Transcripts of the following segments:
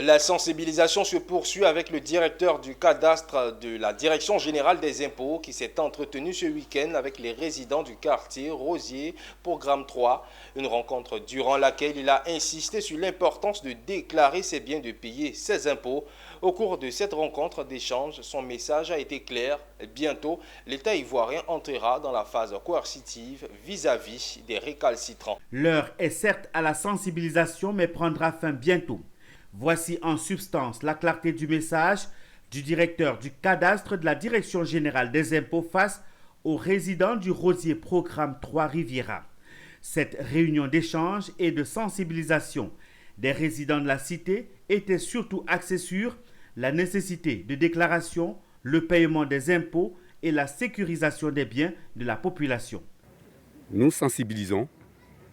La sensibilisation se poursuit avec le directeur du cadastre de la Direction générale des impôts qui s'est entretenu ce week-end avec les résidents du quartier Rosier, programme 3. Une rencontre durant laquelle il a insisté sur l'importance de déclarer ses biens, de payer ses impôts. Au cours de cette rencontre d'échange, son message a été clair. Bientôt, l'État ivoirien entrera dans la phase coercitive vis-à-vis des récalcitrants. L'heure est certes à la sensibilisation, mais prendra fin bientôt. Voici en substance la clarté du message du directeur du cadastre de la Direction générale des impôts face aux résidents du Rosier Programme 3 Riviera. Cette réunion d'échange et de sensibilisation des résidents de la cité était surtout axée sur la nécessité de déclaration, le paiement des impôts et la sécurisation des biens de la population. Nous sensibilisons,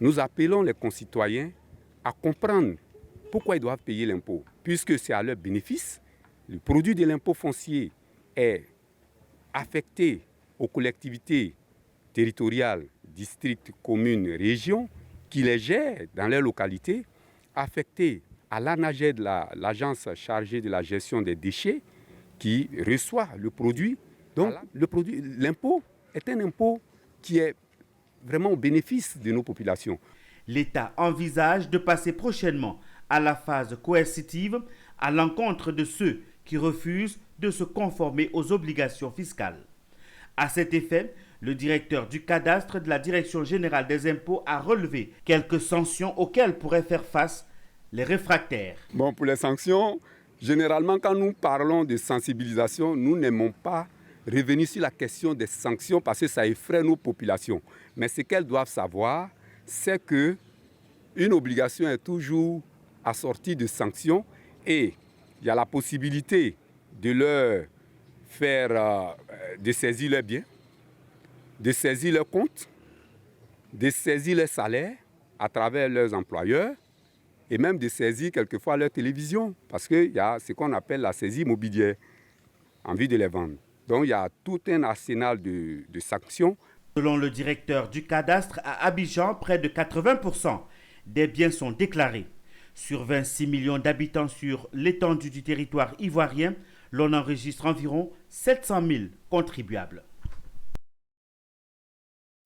nous appelons les concitoyens à comprendre pourquoi ils doivent payer l'impôt, puisque c'est à leur bénéfice. Le produit de l'impôt foncier est affecté aux collectivités territoriales, districts, communes, régions, qui les gèrent dans leur localité, affecté à l'ANAGED, l'agence chargée de la gestion des déchets, qui reçoit le produit. Donc l'impôt est un impôt qui est vraiment au bénéfice de nos populations. L'État envisage de passer prochainement à la phase coercitive à l'encontre de ceux qui refusent de se conformer aux obligations fiscales. À cet effet, le directeur du cadastre de la Direction générale des impôts a relevé quelques sanctions auxquelles pourraient faire face les réfractaires. Bon, pour les sanctions, généralement, quand nous parlons de sensibilisation, nous n'aimons pas revenir sur la question des sanctions parce que ça effraie nos populations. Mais ce qu'elles doivent savoir, c'est qu'une obligation est toujours assortie de sanctions et il y a la possibilité de leur faire de saisir leurs biens, de saisir leurs comptes, de saisir leurs salaires à travers leurs employeurs et même de saisir quelquefois leur télévision parce qu'il y a ce qu'on appelle la saisie immobilière en vue de les vendre. Donc il y a tout un arsenal de sanctions. Selon le directeur du cadastre, à Abidjan, près de 80% des biens sont déclarés. Sur 26 millions d'habitants sur l'étendue du territoire ivoirien, l'on enregistre environ 700 000 contribuables.